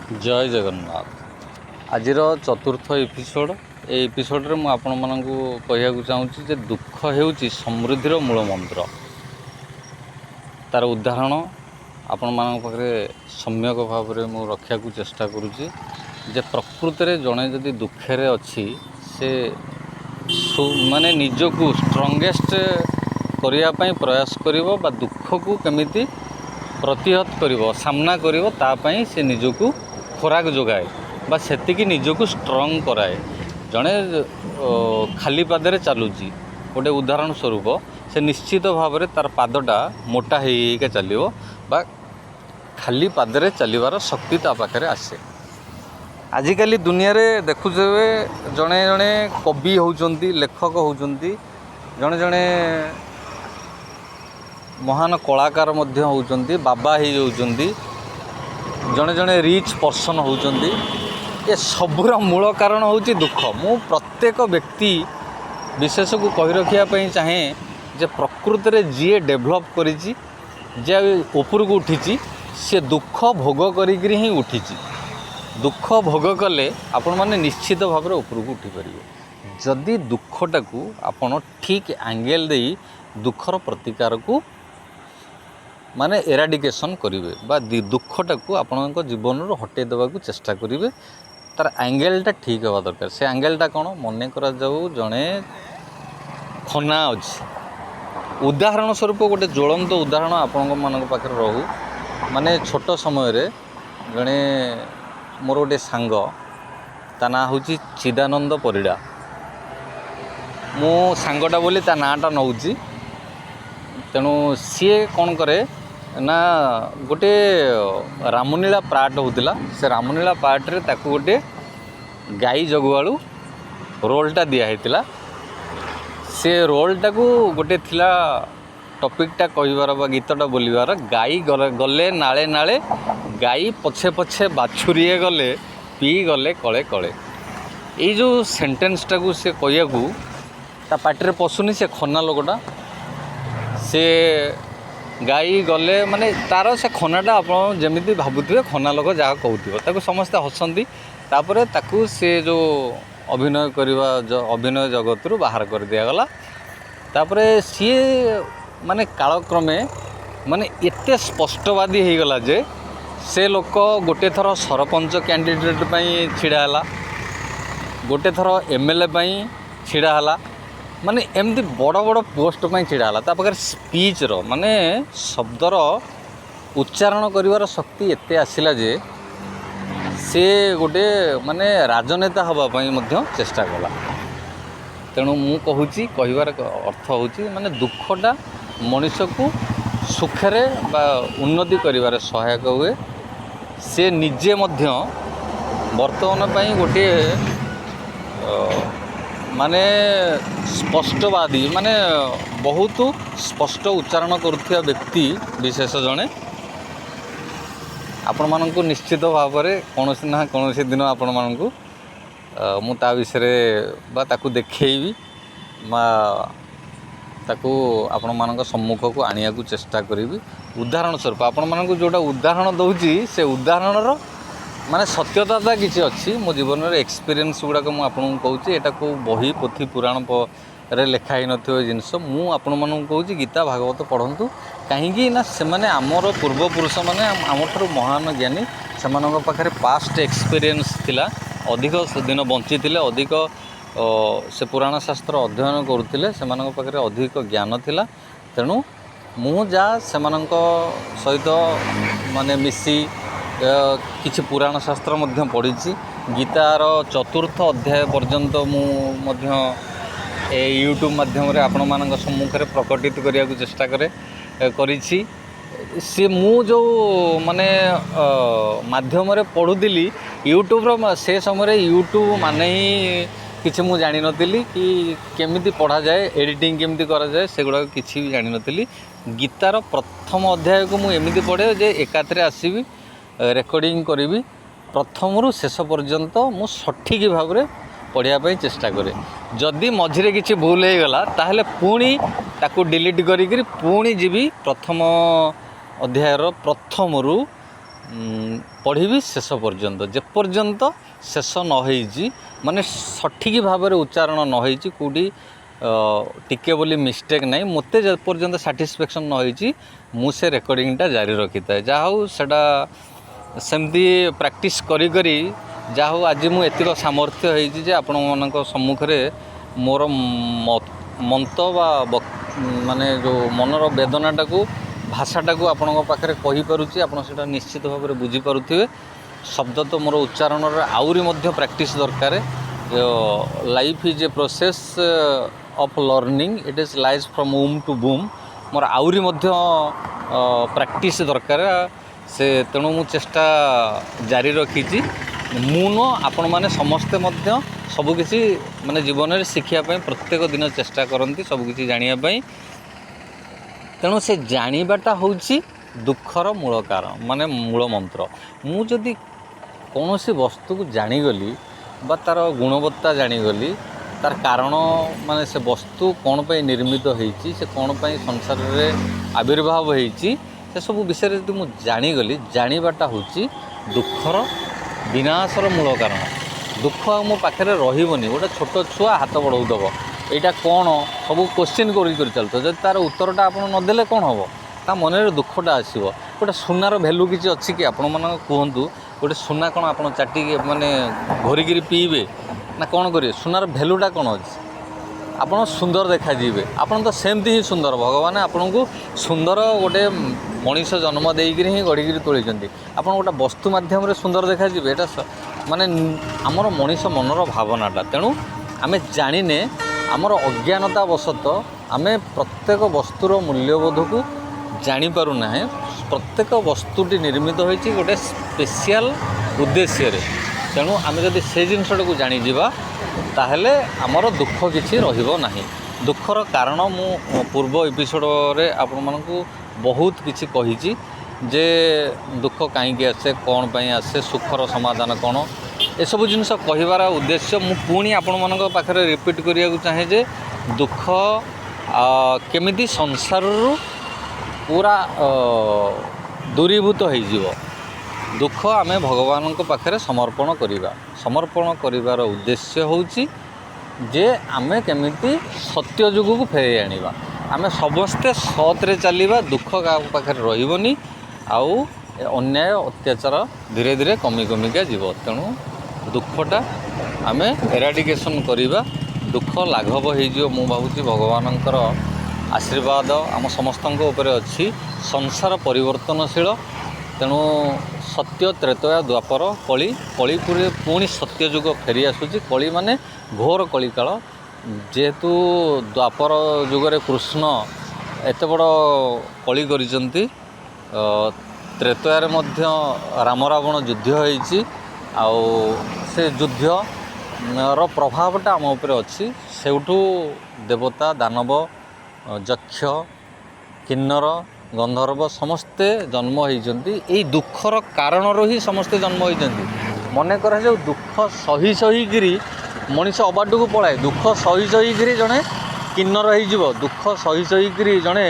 जय जगन्नाथ। आज चतुर्थ एपिसोड एपिसोड्रे मुझे आपण मानक कहू चाहूँगी दुख ହେଉଛି समृद्धि मूल मंत्र। तार उदाहरण आपण मान पाखे सम्यक भाव में रखा चेष्टा करुँचे जे प्रकृति जड़े जदि दुखे अच्छी से माने निजको स्ट्रंगेस्ट करने प्रयास करिवो बा दुख को केमिति प्रतिहत करिवो सामना करिवो तापाई से निजको खोराक जोगाए बा सेतिकी निजको स्ट्रंग कराए। जड़े खाली पादे चलुची गोटे उदाहरण स्वरूप से निश्चित भाव में तार पादटा मोटा होके चलो बा खाली पादे चलवार शक्ति ता पाखे आसे। आजिकाली दुनिया रे देखुचे जड़े जड़े कवि होउचंती लेखक होउचंती जड़े जड़े महान कलाकार मध्य होउचंती बाबा ही होउचंती जड़े जड़े रिच पर्सन होउचंती। ये सबुर मूल कारण होउची दुख। मु प्रत्येक व्यक्ति विशेष को कहि रखिया पई चाहे जे प्रकृति रे जी डेभलप करिची जे ऊपर को उठीची से दुख भोग करी ही उठीची। दुख भोग कले आपण माने निश्चित भाव में ऊपर को उठी पारिबे जदि दुखटा को आपण ठीक एंगल दे दुखर प्रतिकार को माने एराडिकेशन करिवे बा दुखटा को आपण जीवन रो हटे देवा को चेष्टा करिवे। तार एंगलटा ठीक हवा दरकार। से एंगलटा कौन मन करा जाऊ जड़े खना अच्छी उदाहरण स्वरूप गोटे ज्वलंत उदाहरण आपण मान पाखे रहू माने छोट समय रे जड़े मोर गोटे सांग ता ना हूँ चिदानंद परिड़ा। मो सांगटा बोली ता नाटा नौची तेणु सी कौन करे ना गोटे रामनीला पार्ट होता से रामनीला पार्ट रे ताकू गोटे गाई जगुआलू रोलटा दिखाई से रोलटा को गोटे थिला टॉपिकटा कहबार बा गीतटा बोलिबार गाई गले नाले नाले गाई पछे पछे बाछुरीए गले पी गले कले कले। ये जो सेंटेंसटा को से कहया को ता पार्टी पशुनी से खना लोकटा से गाई गले माने तार से खनाटा आप जमी भावुए खना लोक जहाँ कहते समस्ते हसती तापर ताकू से जो अभिनय करवा अभिनय जगत रू बाहर कर दिगला। तापर सी माने कालक्रमे माने एते स्पष्टवादी हो गला जे से लोक गोटे थर सरपंच कैंडिडेट पई छिड़ा हला गोटे थर एमएलए पई छिड़ा हला माने एमती बड़ बड़ पोस्ट पई छिड़ा हला। ता पाखे स्पीच रो माने शब्दर उच्चारण करिवार शक्ति एते आसिला जे से गोटे माने राजनेता हवा पई मध्य चेष्टा कला। तेणु मु कहूची कहबार अर्थ होची माने दुखटा मनुष्य को सुखरे बा उन्नति करिवार सहायक हुए। से निजे मध्य वर्तमान पई गोटे माने स्पष्टवादी माने बहुत स्पष्ट उच्चारण करुथिया व्यक्ति विशेष जड़े आपण मानक निश्चित भाव में कौन ना कौन दिन आपण मानक मुता विषय बा ताकू देखैबी ताकू आपण मानक सम्मुख को आनिया को चेष्टा करी। उदाहरण स्वरूप आपण मानक जोटा उदाहरण दौची से उदाहरण माने सत्यता किसी अच्छी मो जीवन में एक्सपीरियंस गुड़ाक मुझे कहूँ यहाँ को बही पोथी पुराण रे लिखा ही नथिबो जिनस मु आपण मानक कहूँ गीता भागवत पढ़ंतु कहीं ना से माने आमर पूर्वपुरुष मैंने आमठार महान ज्ञानी से पाखे पास्ट एक्सपीरियंस थिला अधिक दिन बंची थिले अधिक से पुराण शास्त्र अध्ययन करुले से पाखे अधिक ज्ञान थिला। तेणु मु जा से सहित माने मिसी किछि पुराण शास्त्र मध्य पढ़ी गीतार चतुर्थ अध्याय पर्यंत मु यूट्यूब माध्यम रे आपण मानक सम्मुख रे प्रकटित करिया को चेष्टा करिछि। से मु जो माने माध्यम रे पढ़ुदिली यूट्यूब रो से समय यूट्यूब माने ही किछि मु जानि नथिली कि केमिति पढ़ा जाए एडिटिंग केमिति करा जाए सेगुड़ा किछि भी जानि नथिली। गीतार प्रथम अध्याय को मु एमिति पढ़े जे एकात्रे आसीबी रेकर्डिंग करी प्रथम रु शेष पर्यंत मु सठिक भाव में पढ़ाई चेष्टा करे। जदि मझिरे किसी भूल हो गला ताहले पुणी ताकू डिलीट करी पुणी जीवी प्रथम अध्यायर प्रथम रु पढ़ी शेष पर्यंत जेपर्यंत शेष नही माने सठिक भाव में उच्चारण नही कौटी टिके बोली मिस्टेक नहीं मत जेपर्यंत साटिस्फैक्शन नही मुझे रेकर्डिंगटा जारी रखी था जहाँ सेटा सेमती प्रैक्टिस करी करी जहाँ आज मुझे सामर्थ्य होती आपण मान सम्मुख मोर मंत माने जो मनर वेदनाटा को भाषाटा को आपण पाखे कहीपरुची आप निश्चित भाव में बुझीपे शब्द तो मोर उच्चारण आउरी मध्य प्रैक्टिस दरकार life is a process of learning it is lies from womb to boom मोर आउरी मध्य प्रैक्टिस दरकार से तेणु मु चेष्टा जारी रखी मुन आपण मैंने समस्ते मध्य सबकिछि माने जीवन में शिखापी प्रत्येक दिन चेष्टा करती सबकिछि जानापी तेणु से जानिबाटा होउछि दुखर मूल कारण माने मूल मंत्र मुझे कौन सी वस्तु को जानीगली बा तार गुणवत्ता जानीगली तार कारण माने से वस्तु कौन पे निर्मित होईची से कौन पे संसार में आविर्भाव होईची से सब विषय यदि मुझे जानीगली जानिबाटा होउछि दुखर विनाशर मूल कारण दुख मो पाखे रही गोटे छोट छुआ हाथ बढ़ाऊदब यहाँ कौन सब क्वेश्चन कर चलते जब तार उत्तरटा आप नदेले कौन हम ता मन दुखटा आसो गोटे सुनार भैल्यू किसी अच्छी कि आपण मन कहतु गोटे सुना कौन आप चाटिक माने घोरिकी पीबे ना कौन करेंगे सुनार भैल्यूटा कौन अच्छी आपड़ सुंदर देखाଯିए आपड़ तो सेमती ही सुंदर भगवान आपन को सुंदर गोटे मनीष जन्म देकर ही गढ़ी तोली आप गोटे वस्तु मध्यम सुंदर देखाଯିए यहाँ माने आमर मनीष मनर भावनाटा तेणु आम जाने आमर अज्ञानता वशत आम प्रत्येक वस्तुर मूल्यबोध को जापर ना प्रत्येक वस्तुटी निर्मित होती गोटे स्पेशल उद्देश्य तेणु आम जब से जिनटा को जानीजा ताहले आमर दुख किसी रहिबो नाही दुखर कारण मु पूर्व एपिसोड रे आपण मानकु बहुत किसी कही जे दुख कहीं आसे कौन पाई आसे सुखर समाधान कौन ए सब जिनस कहबार उद्देश्य मु पुणी आपण मानक पाखरे रिपीट करिया चाहे जे दुख केमिति संसार रु पूरा दूरीभूत हो दुख आमे भगवान पाखे समर्पण करिबा समर्पण करिवार उद्देश्य होउची जे आमे केमिति सत्य जुग को फेरे आनिबा आमे समस्ते सत रे चलिबा दुख का पाखे रहिबोनी आउ अन्याय अत्याचार धीरे धीरे कमी कमिका जीव तेणु दुखटा आमे एराडिकेशन करिबा दुख लाघव हो मु भावुची भगवानंकर आशीर्वाद आम समस्तଙ୍କ ଉପରେ ଅଛି संसार परिवर्तनशील तेणु सत्य त्रेतया द्वापर कली कली पुणी सत्य जुग फेरी आसूची कली माने घोर कली काल जेहेतु द्वापर जुगरे कृष्ण एत बड़ कली करिसंती त्रेतयार मध्य राम रावण युद्ध होईची आउ से युद्ध रो प्रभावटा आम उपरे अछि सेउठू देवता दानव यक्ष किन्नर गंधर्व समस्ते जन्म होती दुखर कारण ही समस्ते जन्म होती मन कर जो दुख सही सहीकि मनीष अबाटू को पलाए दुख सही सहीकि जड़े किन्नर हो दुख सही सहीकि जड़े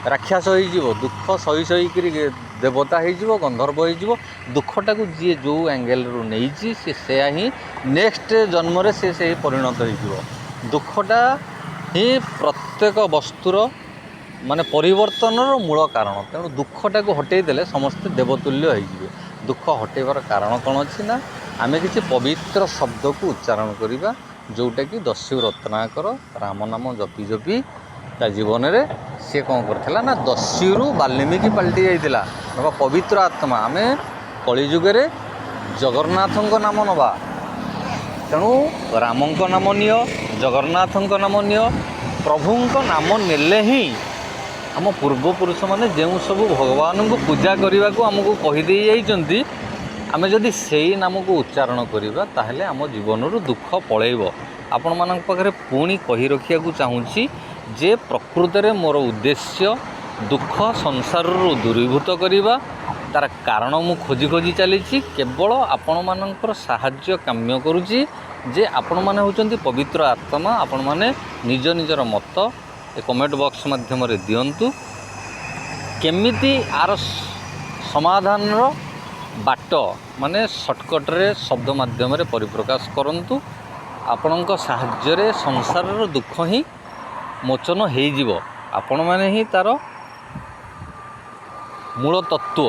राक्षस हो दुख सही सहीकि देवता हो गंधर्व हो दुखटा को जी जो एंगेल रु नहीं से ही नेक्स्ट जन्म से परिणत हो दुखटा ही प्रत्येक वस्तुर माने परिवर्तन मूल कारण तेणु दुखटा को हटेदेले समस्ते देवतुल्य हो दुख हटेबार कारण कौन अच्छी ना आम किसी पवित्र शब्द को उच्चारण करवा जोटा कि दस्यु रत्नाकर राम नाम जपी जपी ता जीवन में सी कौन करथिला ना दस्यु बाल्मीकि पलटि जाइतिला नबा पवित्र आत्मा आम कलिजुगे जगन्नाथ नाम नवा तेणु रामक नाम नियो जगन्नाथ नाम नियो प्रभुंक नाम नेले ही आम पूर्वपुरुष मैंने जो सब भगवान को पूजा करने को आमको कहीदे जाइंट आम जदि से नाम को उच्चारण करवा ताहले आम जीवन दुख पलैब आपण मान पाखे पुणी कही रखा चाहूँगी जे प्रकृत में मोर उद्देश्य दुख संसार दूरीभूत करवा तार कारण मु खोजी खोजी चली केवल आपण मानकर साहाय्य काम्य करुच्ची जे आपण मैंने होचंती पवित्र आत्मा आपण मैंने निज निजर मत कमेंट बॉक्स माध्यम दिंतु केमिति आर समाधान बाट माने सर्टकट्रे शब्द माध्यम परिप्रकाश करंतु आपणक साहाय्य संसार दुख ही मोचन हो आपण मैंने ही तार मूल तत्व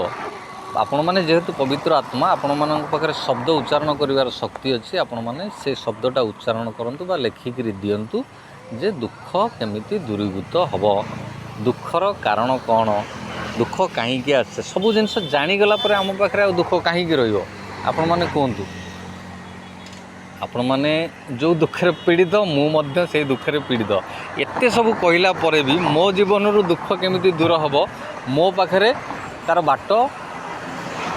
आपण मैंने जेहेतु पवित्र आत्मा आपण मान पाखे शब्द उच्चारण कर शक्ति अच्छी आपण मैंने से शब्दटा उच्चारण करूँ बा लेखिक दिंतु जे दुख केमिति दूरीभूत हम दुखर कारण कौन दुख कहीं आसे सब जिनस जाणीगला आम पाखे दुख कहीं आपण मैंने कहतु आपण मैंने जो दुखे पीड़ित मुझे से दुखे पीड़ित एत सब कहला पर भी मो जीवन दुख केमिति दूर हम मो पाखे तार बाट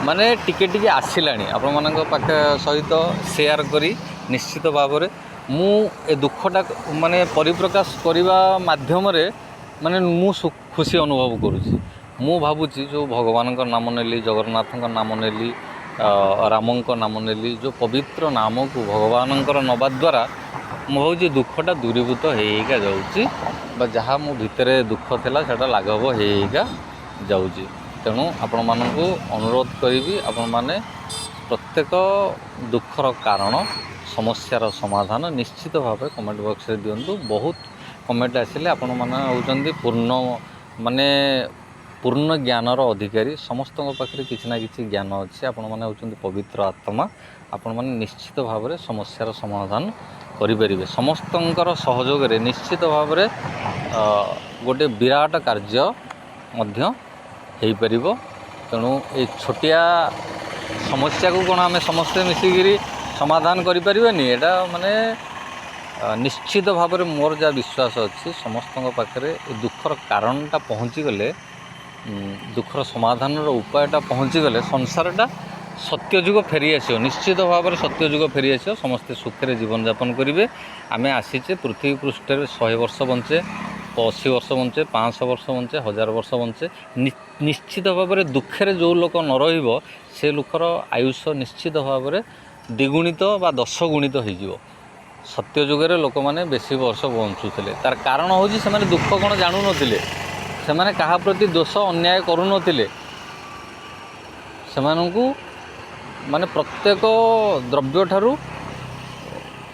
माने टिके टिके आसिलानी आपण मानक पाखे सहित शेयर करी निश्चित भाव में मु ए दुखटा माने परिप्रकाश करने माध्यम माने मु खुशी अनुभव करुँची मु भावुची जो भगवान का नाम नेली जगन्नाथ का नाम नेली राम का नाम नेली जो पवित्र नाम को भगवान नवा द्वारा मु भावुची दुखटा दूरीभूत होगा जाऊँगी जहाँ मो भितर दुख थिला सेटा लाघव होगा जाऊँगी तेणु आपण मानक अनुरोध करी आपण माने प्रत्येक दुखर कारण समस्यार समाधान निश्चित भाव कमेंट बॉक्स रे दिंतु बहुत कमेंट आसिले आपण माने होउचंदी पूर्ण माने पूर्ण ज्ञानर अधिकारी समस्त पाखे किसी ना कि ज्ञान अच्छे आपण मैंने होउचंदी पवित्र आत्मा आपण मैंने निश्चित भाव में समस्यार समाधान करें समस्तंकर सहयोग रे निश्चित भाव में गोटे विराट कार्य मध्य हो पार तेणु ये छोटिया समस्या को कौन आम समस्ते मिसिकी समाधान करें एटा माने निश्चित भाव में मोर जहाँ विश्वास अच्छी समस्त पाखे दुखर कारणटा पहुँची गले दुखर समाधान उपायटा पहुँची गले संसारटा सत्यजुग फेरी आसो निश्चित भाव में सत्यजुग फेरी आसो समस्ते सुखे जीवन यापन करेंगे आम आसीचे पृथ्वी पृष्ठ 100 वर्ष बंचे 80 वर्ष बंचे 500 वर्ष बंचे 1000 वर्ष बंचे निश्चित भाव में दुखे जो लोक न रहिबो से लोकर आयुष निश्चित भाव में द्विगुणित बा 10 गुणित हो सत्यजुगे लोक मैंने बेसी वर्ष बंचुले तार कारण हूँ से दुख कौन जानू नथिले से माने कहा प्रति दोष अन्याय करू नथिले से माने प्रत्येक द्रव्य ठारू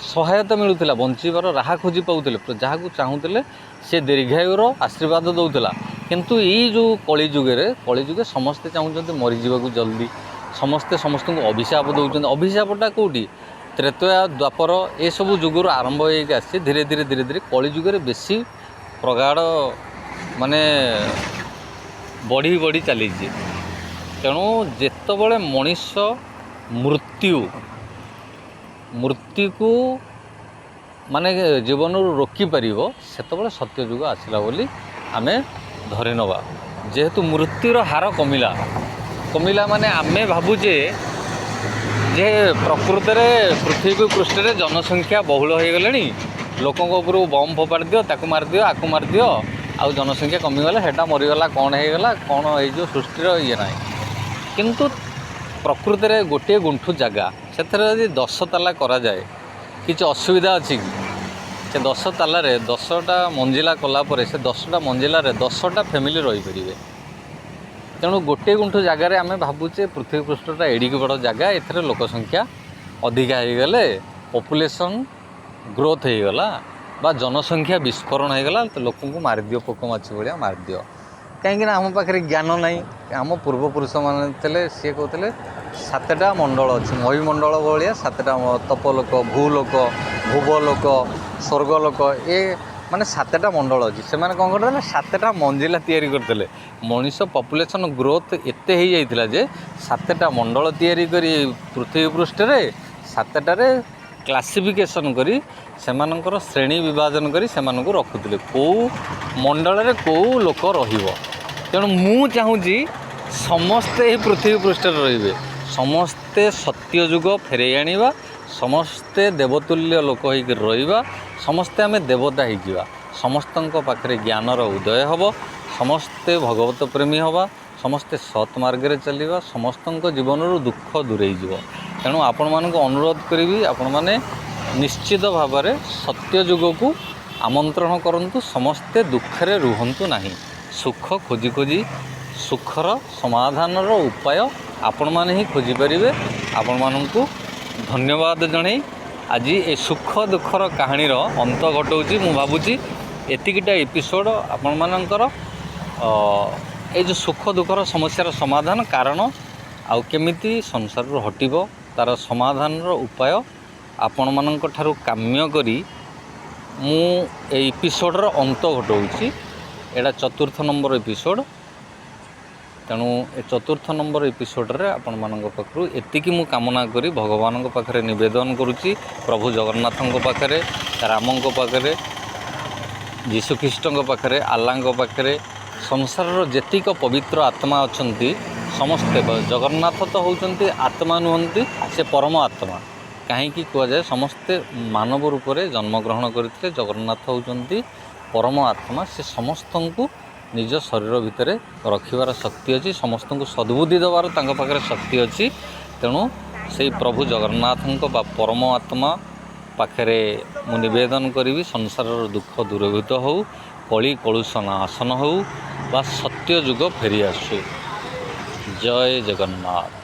सहायता मिलूला बंचीबार राह खोजी पाऊले जहाँ को चाहूले से दीर्घायुर आशीर्वाद दौला किंतु ये जो कलिजुगे समस्ते चाहते मरीजा जल्दी समस्ते समस्त को अभिशाप दौरान अभिशापटा कौटी त्रेतया द्वापर ये सब जुगर आरंभ होकर आसी धीरे धीरे धीरे धीरे कलिजुगे बेसी प्रगाढ़ माने बढ़ी बढ़ी चली तेणु जेतबले मनीष मृत्यु को माने जीवन रोकी पारिबो सेतबले सत्यजुग आसिला बोली आमे धरि नवा जेहेतु मृत्युर हार कमिला माने आमे भाबुजे जे प्रकृत में पृथ्वी पृष्ठ में जनसंख्या बहुल हो गले लोकों उपर बम फोपाड़ दियो ताकू मार दियो आकू मार दियो आउ जनसंख्या कमिगला सेटा मरीगला कौन होगला कौन ये सृष्टिर ये ना किंतु प्रकृत में गोटे गुंठु जगह से 10 ताला करा जाए किसी असुविधा अच्छी से 10 तालार 10टा मंजिला कलापर से 10टा मंजिलार 10टा फैमिली रही पारे तेणु गोटे गुंठु जगार आम भावुचे पृथ्वी पृष्ठटा एडिक बड़ जगह एथरे लोक संख्या अधिका होगले पॉपुलेशन ग्रोथ हो गला बा जनसंख्या विस्फोरण हो गला तो लोक को मारिदियो पोक माछी भाया मारिदियो कहीं आम पाखे ज्ञान ना आम पूर्वपुरुष मैंने सी कहते 7टा मंडल अच्छी महीमंडल भाया 7टा तपलोक भूलोक भुवलोक स्वर्गलोक ये माने 7टा मंडल अच्छी से कौन करते 7टा मंजिला तैयारी करते मनीष पॉपुलेशन ग्रोथ एते ही जाइथिला जे 7टा मंडल तैयारी करी पृथ्वी पृष्ठ रे 7टारे क्लासिफिकेशन करी सेमानकर श्रेणी विभाजन करी सेमानकु रखुथिले को मंडल रे को लोक रहिबो तेणु मु चाहूँगी समस्ते ही पृथ्वी पृष्ठ रहिबे समस्ते सत्यजुग फेरे आनिबा समस्ते देवतुल्य लोक होकर रहिबा समस्ते आमे देवता होइजिबा समस्तଙ୍କ पाखरे ज्ञानर उदय हब समस्ते भगवत प्रेमी हवा समस्ते सत् मार्ग चलवा समस्तଙ୍କ जीवन दुख दूरे जीव तेणु आपण मानक अनुरोध करी आपण माने निश्चित भाव में सत्यजुग को आमंत्रण करंतु समस्ते दुखरे रुहंतु नाही सुख खोजी खोजी सुखर समाधानर उपाय ଆପଣମାନେ ହିଁ ଖୋଜିପାରିବେ। ଆପଣମାନଙ୍କୁ ଧନ୍ୟବାଦ ଜଣାଇ ଆଜି ଏ ସୁଖ ଦୁଃଖର କାହାଣୀର ଅନ୍ତ ଘଟଉଛି। ମୁଁ ଭାବୁଛି ଏତିକିଟା ଏପିସୋଡ଼ ଆପଣମାନଙ୍କର ଏଇ ଯେଉଁ ସୁଖ ଦୁଃଖର ସମସ୍ୟାର ସମାଧାନ କାରଣ ଆଉ କେମିତି ସଂସାରରୁ ହଟିବ ତା'ର ସମାଧାନର ଉପାୟ ଆପଣମାନଙ୍କ ଠାରୁ କାମ୍ୟ କରି ମୁଁ ଏଇ ଏପିସୋଡ଼ର ଅନ୍ତ ଘଟଉଛି। ଏଇଟା 4th ନମ୍ବର ଏପିସୋଡ଼। ତେଣୁ ଏ 4th ନମ୍ବର ଏପିସୋଡ଼ରେ ଆପଣମାନଙ୍କ ପାଖରୁ ଏତିକି ମୁଁ କାମନା କରି ଭଗବାନଙ୍କ ପାଖରେ ନିବେଦନ କରୁଛି, ପ୍ରଭୁ ଜଗନ୍ନାଥଙ୍କ ପାଖରେ, ରାମଙ୍କ ପାଖରେ, ଯୀଶୁଖ୍ରୀଷ୍ଟଙ୍କ ପାଖରେ, ଆଲ୍ଲାଙ୍କ ପାଖରେ, ସଂସାରର ଯେତିକ ପବିତ୍ର ଆତ୍ମା ଅଛନ୍ତି ସମସ୍ତେ, ଜଗନ୍ନାଥ ତ ହେଉଛନ୍ତି ଆତ୍ମା ନୁହନ୍ତି, ସେ ପରମ ଆତ୍ମା। କାହିଁକି କୁହାଯାଏ ସମସ୍ତେ ମାନବ ରୂପରେ ଜନ୍ମଗ୍ରହଣ କରିଥିଲେ, ଜଗନ୍ନାଥ ହେଉଛନ୍ତି ପରମ ଆତ୍ମା। ସେ ସମସ୍ତଙ୍କୁ ନିଜ ଶରୀର ଭିତରେ ରଖିବାର ଶକ୍ତି ଅଛି, ସମସ୍ତଙ୍କୁ ସଦ୍ବୁଦ୍ଧି ଦେବାର ତାଙ୍କ ପାଖରେ ଶକ୍ତି ଅଛି। ତେଣୁ ସେଇ ପ୍ରଭୁ ଜଗନ୍ନାଥଙ୍କ ବା ପରମ ଆତ୍ମା ପାଖରେ ମୁଁ ନିବେଦନ କରିବି ସଂସାରର ଦୁଃଖ ଦୂରୀଭୂତ ହେଉ, କଳି କଳୁଷ ନାଶନ ହେଉ ବା ସତ୍ୟ ଯୁଗ ଫେରିଆସୁ। ଜୟ ଜଗନ୍ନାଥ।